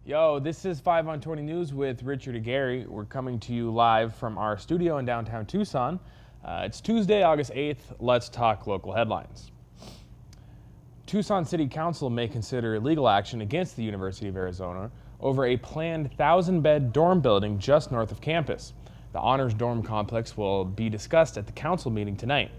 Yo, this is 5 on 20 News with Richard Aguirre. We're coming to you live from our studio in downtown Tucson. It's Tuesday, August 8th. Let's talk local headlines. Tucson City Council may consider legal action against the University of Arizona over a planned 1,000-bed dorm building just north of campus. The Honors Dorm complex will be discussed at the council meeting tonight.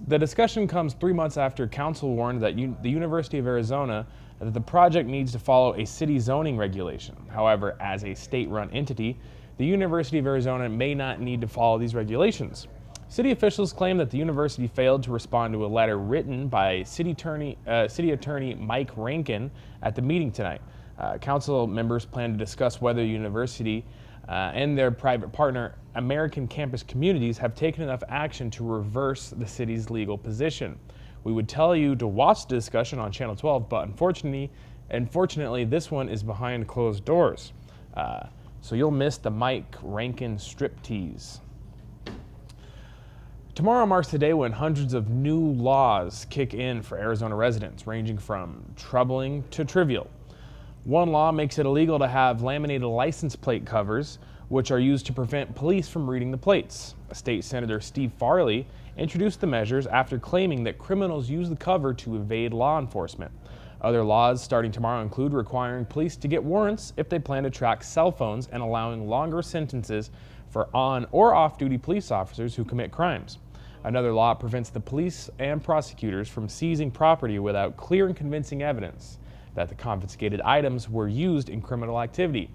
The discussion comes 3 months after council warned that the University of Arizona that the project needs to follow a city zoning regulation. However, as a state-run entity, the University of Arizona may not need to follow these regulations. City officials claim that the university failed to respond to a letter written by City Attorney Mike Rankin at the meeting tonight. Council members plan to discuss whether the university and their private partner, American Campus Communities, have taken enough action to reverse the city's legal position. We would tell you to watch the discussion on Channel 12, but unfortunately, this one is behind closed doors. So you'll miss the Mike Rankin striptease. Tomorrow marks the day when hundreds of new laws kick in for Arizona residents, ranging from troubling to trivial. One law makes it illegal to have laminated license plate covers, which are used to prevent police from reading the plates. State Senator Steve Farley introduced the measures after claiming that criminals use the cover to evade law enforcement. Other laws starting tomorrow include requiring police to get warrants if they plan to track cell phones and allowing longer sentences for on or off-duty police officers who commit crimes. Another law prevents the police and prosecutors from seizing property without clear and convincing evidence that the confiscated items were used in criminal activity.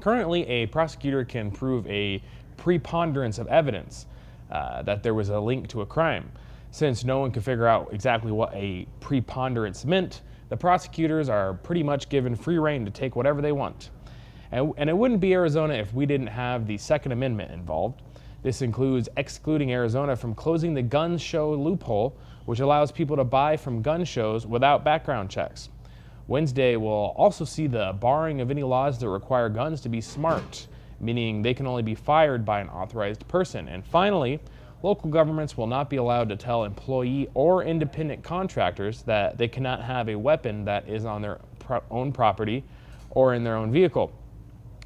Currently, a prosecutor can prove a preponderance of evidence that there was a link to a crime. Since no one can figure out exactly what a preponderance meant, the prosecutors are pretty much given free rein to take whatever they want. And it wouldn't be Arizona if we didn't have the Second Amendment involved. This includes excluding Arizona from closing the gun show loophole, which allows people to buy from gun shows without background checks. Wednesday will also see the barring of any laws that require guns to be smart, meaning they can only be fired by an authorized person. And finally, local governments will not be allowed to tell employee or independent contractors that they cannot have a weapon that is on their own property or in their own vehicle.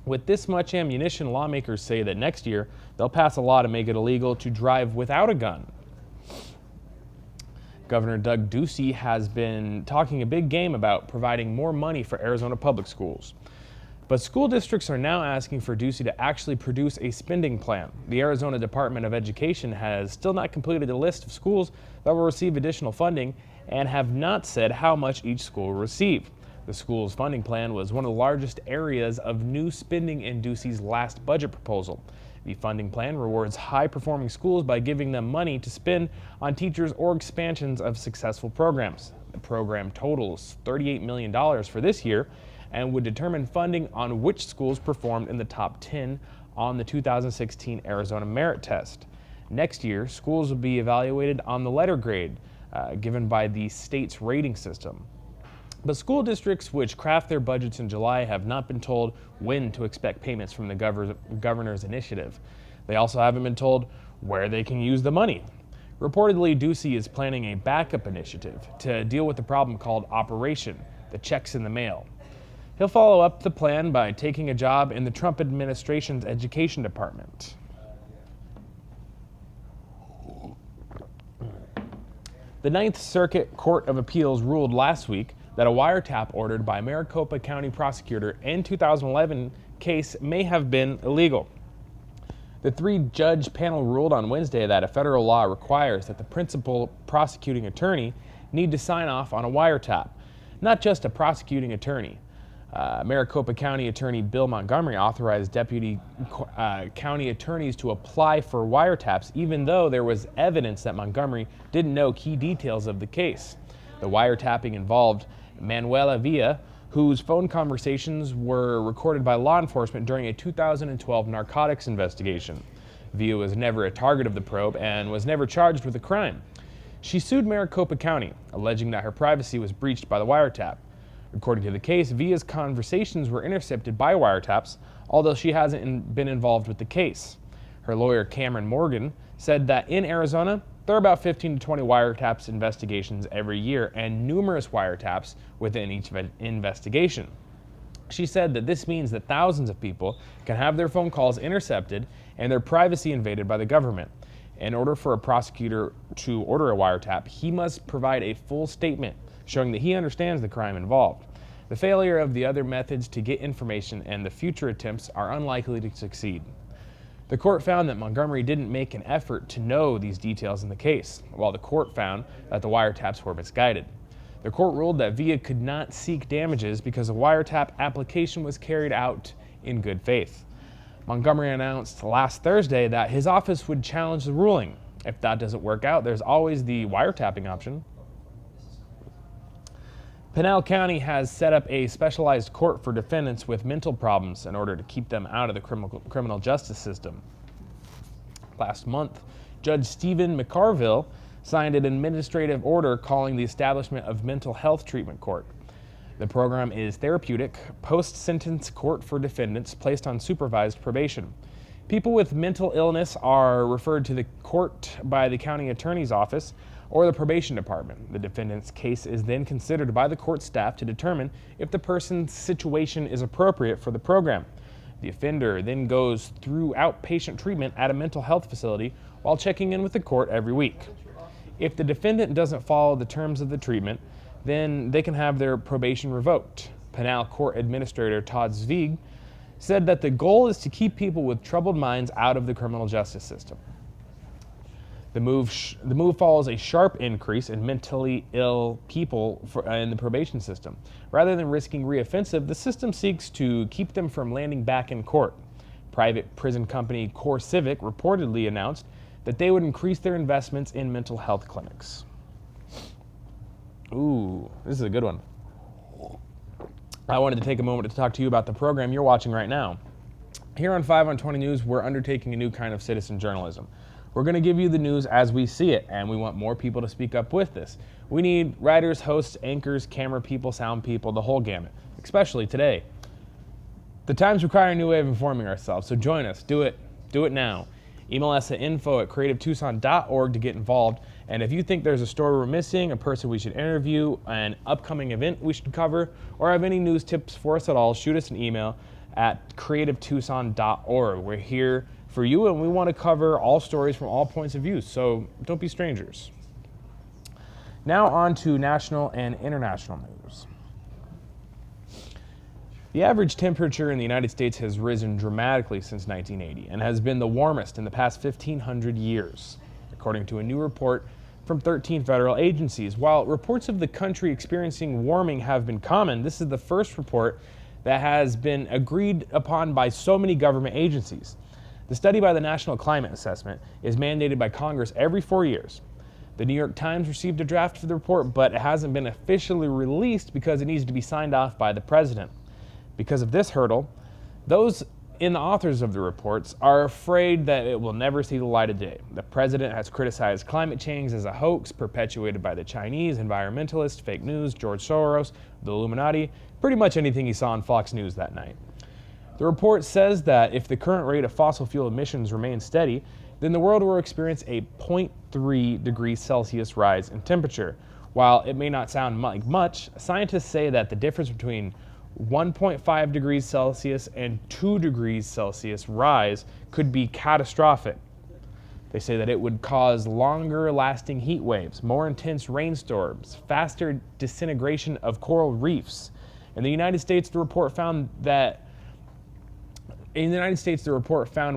With this much ammunition, lawmakers say that next year they'll pass a law to make it illegal to drive without a gun. Governor Doug Ducey has been talking a big game about providing more money for Arizona public schools. But school districts are now asking for Ducey to actually produce a spending plan. The Arizona Department of Education has still not completed a list of schools that will receive additional funding and have not said how much each school will receive. The school's funding plan was one of the largest areas of new spending in Ducey's last budget proposal. The funding plan rewards high-performing schools by giving them money to spend on teachers or expansions of successful programs. The program totals $38 million for this year and would determine funding on which schools performed in the top 10 on the 2016 Arizona Merit Test. Next year, schools will be evaluated on the letter grade given by the state's rating system. But school districts which craft their budgets in July have not been told when to expect payments from the governor's initiative. They also haven't been told where they can use the money. Reportedly, Ducey is planning a backup initiative to deal with the problem called Operation, the checks in the mail. He'll follow up the plan by taking a job in the Trump administration's education department. The Ninth Circuit Court of Appeals ruled last week that a wiretap ordered by Maricopa County prosecutor in 2011 case may have been illegal. The three-judge panel ruled on Wednesday that a federal law requires that the principal prosecuting attorney need to sign off on a wiretap, not just a prosecuting attorney. Maricopa County Attorney Bill Montgomery authorized deputy county attorneys to apply for wiretaps, even though there was evidence that Montgomery didn't know key details of the case. The wiretapping involved Manuela Villa, whose phone conversations were recorded by law enforcement during a 2012 narcotics investigation. Villa was never a target of the probe and was never charged with a crime. She sued Maricopa County, alleging that her privacy was breached by the wiretap. According to the case, Villa's conversations were intercepted by wiretaps, although she hasn't been involved with the case. Her lawyer, Cameron Morgan, said that in Arizona, there are about 15 to 20 wiretaps investigations every year and numerous wiretaps within each investigation. She said that this means that thousands of people can have their phone calls intercepted and their privacy invaded by the government. In order for a prosecutor to order a wiretap, he must provide a full statement showing that he understands the crime involved. The failure of the other methods to get information and the future attempts are unlikely to succeed. The court found that Montgomery didn't make an effort to know these details in the case, while the court found that the wiretaps were misguided. The court ruled that VIA could not seek damages because a wiretap application was carried out in good faith. Montgomery announced last Thursday that his office would challenge the ruling. If that doesn't work out, there's always the wiretapping option. Pinal County has set up a specialized court for defendants with mental problems in order to keep them out of the criminal justice system. Last month, Judge Stephen McCarville signed an administrative order calling the establishment of mental health treatment court. The program is therapeutic, post-sentence court for defendants placed on supervised probation. People with mental illness are referred to the court by the county attorney's office or the probation department. The defendant's case is then considered by the court staff to determine if the person's situation is appropriate for the program. The offender then goes through outpatient treatment at a mental health facility while checking in with the court every week. If the defendant doesn't follow the terms of the treatment, then they can have their probation revoked. Pinal Court Administrator Todd Zweig said that the goal is to keep people with troubled minds out of the criminal justice system. The move follows a sharp increase in mentally ill people in the probation system. Rather than risking reoffensive, the system seeks to keep them from landing back in court. Private prison company Core Civic reportedly announced that they would increase their investments in mental health clinics. Ooh, this is a good one. I wanted to take a moment to talk to you about the program you're watching right now. Here on 5 on 20 News, we're undertaking a new kind of citizen journalism. We're going to give you the news as we see it, and we want more people to speak up with this. We need writers, hosts, anchors, camera people, sound people, the whole gamut, especially today. The times require a new way of informing ourselves, so join us. Do it now. Email us at info@creativetucson.org to get involved. And if you think there's a story we're missing, a person we should interview, an upcoming event we should cover, or have any news tips for us at all, shoot us an email at creativetucson.org. We're here for you, and we want to cover all stories from all points of view, so don't be strangers. Now on to national and international news. The average temperature in the United States has risen dramatically since 1980 and has been the warmest in the past 1,500 years, according to a new report from 13 federal agencies. While reports of the country experiencing warming have been common, this is the first report that has been agreed upon by so many government agencies. The study by the National Climate Assessment is mandated by Congress every 4 years. The New York Times received a draft for the report, but it hasn't been officially released because it needs to be signed off by the president. Because of this hurdle, those in the authors of the reports are afraid that it will never see the light of day. The president has criticized climate change as a hoax perpetuated by the Chinese, environmentalists, fake news, George Soros, the Illuminati, pretty much anything he saw on Fox News that night. The report says that if the current rate of fossil fuel emissions remains steady, then the world will experience a 0.3 degrees Celsius rise in temperature. While it may not sound like much, scientists say that the difference between 1.5 degrees Celsius and 2 degrees Celsius rise could be catastrophic. They say that it would cause longer lasting heat waves, more intense rainstorms, faster disintegration of coral reefs. In the United States, the report found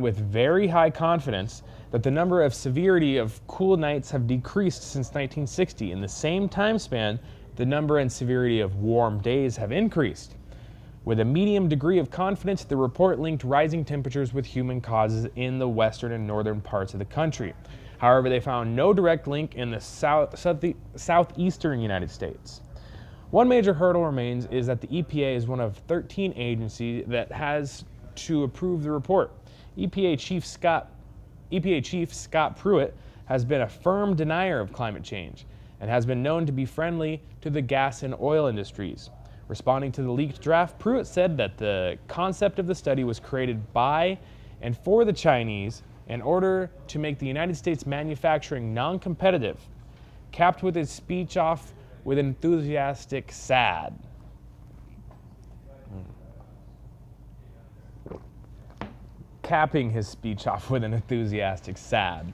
with very high confidence that the number of severity of cool nights have decreased since 1960. In the same time span, the number and severity of warm days have increased. With a medium degree of confidence, the report linked rising temperatures with human causes in the western and northern parts of the country. However, they found no direct link in the southeastern United States. One major hurdle remains is that the EPA is one of 13 agencies that has to approve the report. EPA Chief Scott Pruitt has been a firm denier of climate change and has been known to be friendly to the gas and oil industries. Responding to the leaked draft, Pruitt said that the concept of the study was created by and for the Chinese in order to make the United States manufacturing non-competitive, capped with his speech off with enthusiastic sad. capping his speech off with an enthusiastic sad.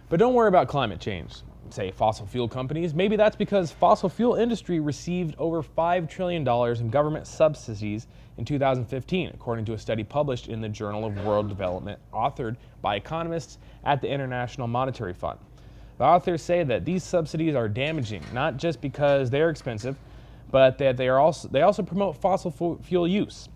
But don't worry about climate change, say fossil fuel companies. Maybe that's because fossil fuel industry received over $5 trillion in government subsidies in 2015, according to a study published in the Journal of World Development, authored by economists at the International Monetary Fund. The authors say that these subsidies are damaging, not just because they're expensive, but that they also promote fossil fuel use.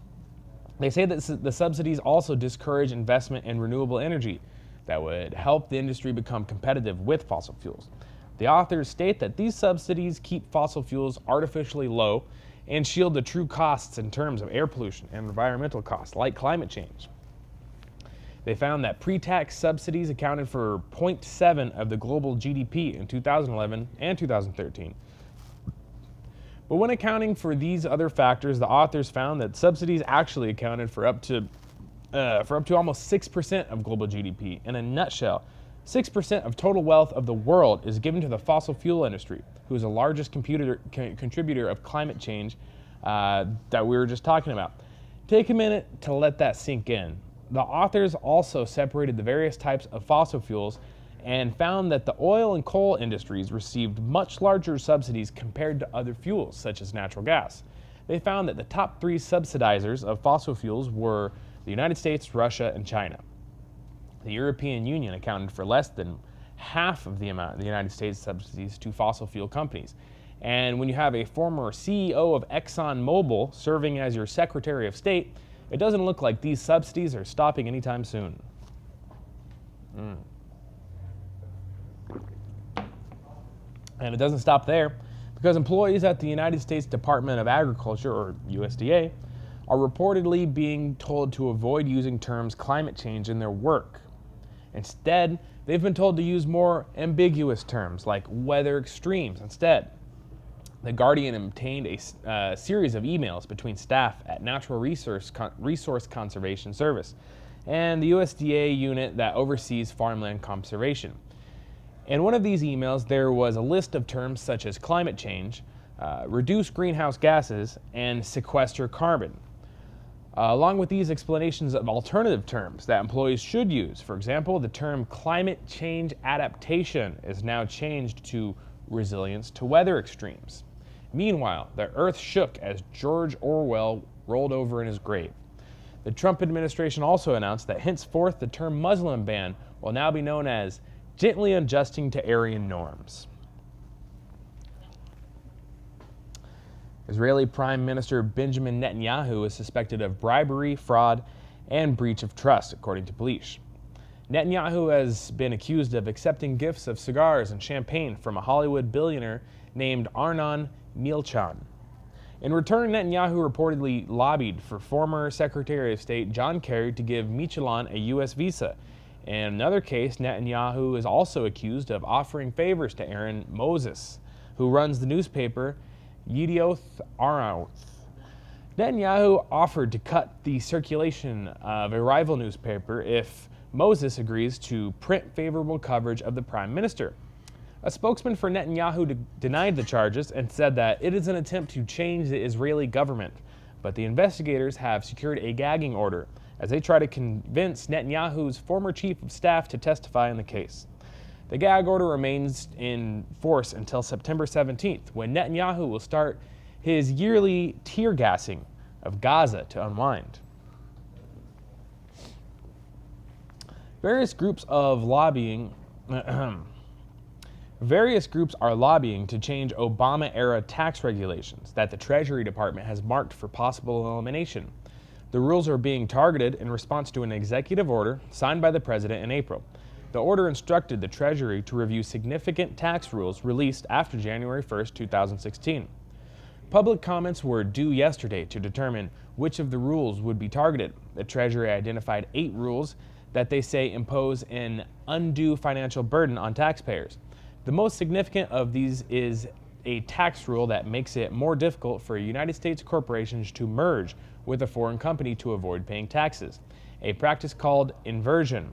They say that the subsidies also discourage investment in renewable energy that would help the industry become competitive with fossil fuels. The authors state that these subsidies keep fossil fuels artificially low and shield the true costs in terms of air pollution and environmental costs, like climate change. They found that pre-tax subsidies accounted for 0.7% of the global GDP in 2011 and 2013. But when accounting for these other factors, the authors found that subsidies actually accounted for up to almost 6% of global GDP. In a nutshell, 6% of total wealth of the world is given to the fossil fuel industry, who is the largest contributor of climate change that we were just talking about. Take a minute to let that sink in. The authors also separated the various types of fossil fuels and found that the oil and coal industries received much larger subsidies compared to other fuels, such as natural gas. They found that the top 3 subsidizers of fossil fuels were the United States, Russia, and China. The European Union accounted for less than half of the amount of the United States subsidies to fossil fuel companies. And when you have a former CEO of ExxonMobil serving as your Secretary of State, it doesn't look like these subsidies are stopping anytime soon. And it doesn't stop there, because employees at the United States Department of Agriculture, or USDA, are reportedly being told to avoid using terms climate change in their work. Instead, they've been told to use more ambiguous terms like weather extremes instead. The Guardian obtained a series of emails between staff at Natural Resource Conservation Service and the USDA unit that oversees farmland conservation. In one of these emails, there was a list of terms such as climate change, reduce greenhouse gases, and sequester carbon, along with these explanations of alternative terms that employees should use. For example, the term climate change adaptation is now changed to resilience to weather extremes. Meanwhile, the earth shook as George Orwell rolled over in his grave. The Trump administration also announced that henceforth the term Muslim ban will now be known as gently adjusting to Aryan norms. Israeli Prime Minister Benjamin Netanyahu is suspected of bribery, fraud, and breach of trust, according to police. Netanyahu has been accused of accepting gifts of cigars and champagne from a Hollywood billionaire named Arnon Milchan. In return, Netanyahu reportedly lobbied for former Secretary of State John Kerry to give Michelin a U.S. visa. In another case, Netanyahu is also accused of offering favors to Aaron Moses, who runs the newspaper Yedioth Ahronoth. Netanyahu offered to cut the circulation of a rival newspaper if Moses agrees to print favorable coverage of the prime minister. A spokesman for Netanyahu denied the charges and said that it is an attempt to change the Israeli government, but the investigators have secured a gagging order as they try to convince Netanyahu's former chief of staff to testify in the case. The gag order remains in force until September 17th, when Netanyahu will start his yearly tear gassing of Gaza to unwind. Various groups are lobbying to change Obama-era tax regulations that the Treasury Department has marked for possible elimination. The rules are being targeted in response to an executive order signed by the president in April. The order instructed the Treasury to review significant tax rules released after January 1, 2016. Public comments were due yesterday to determine which of the rules would be targeted. The Treasury identified 8 rules that they say impose an undue financial burden on taxpayers. The most significant of these is a tax rule that makes it more difficult for United States corporations to merge with a foreign company to avoid paying taxes, a practice called inversion.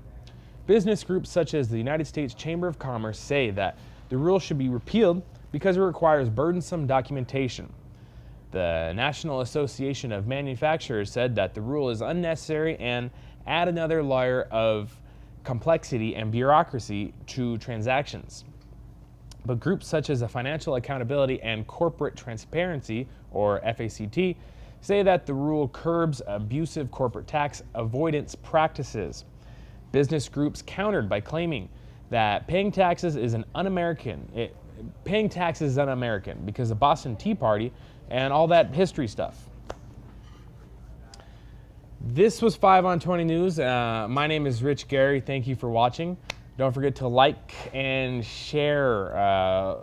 Business groups such as the United States Chamber of Commerce say that the rule should be repealed because it requires burdensome documentation. The National Association of Manufacturers said that the rule is unnecessary and add another layer of complexity and bureaucracy to transactions. But groups such as the Financial Accountability and Corporate Transparency, or FACT, say that the rule curbs abusive corporate tax avoidance practices. Business groups countered by claiming that paying taxes is un-American because of Boston Tea Party and all that history stuff. This was 5 on 20 News. My name is Rich Aguirre. Thank you for watching. Don't forget to like and share.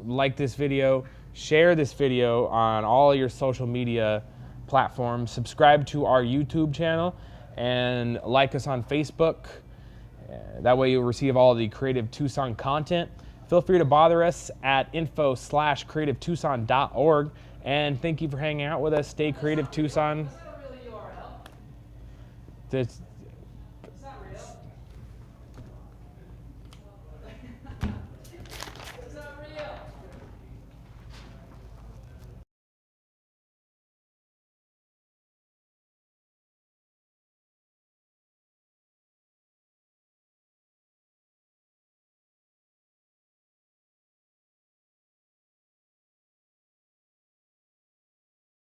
Like this video, share this video on all your social media platforms. Subscribe to our YouTube channel and like us on Facebook. That way you'll receive all the Creative Tucson content. Feel free to bother us at info/creativetucson.org. And thank you for hanging out with us. Stay creative, Tucson.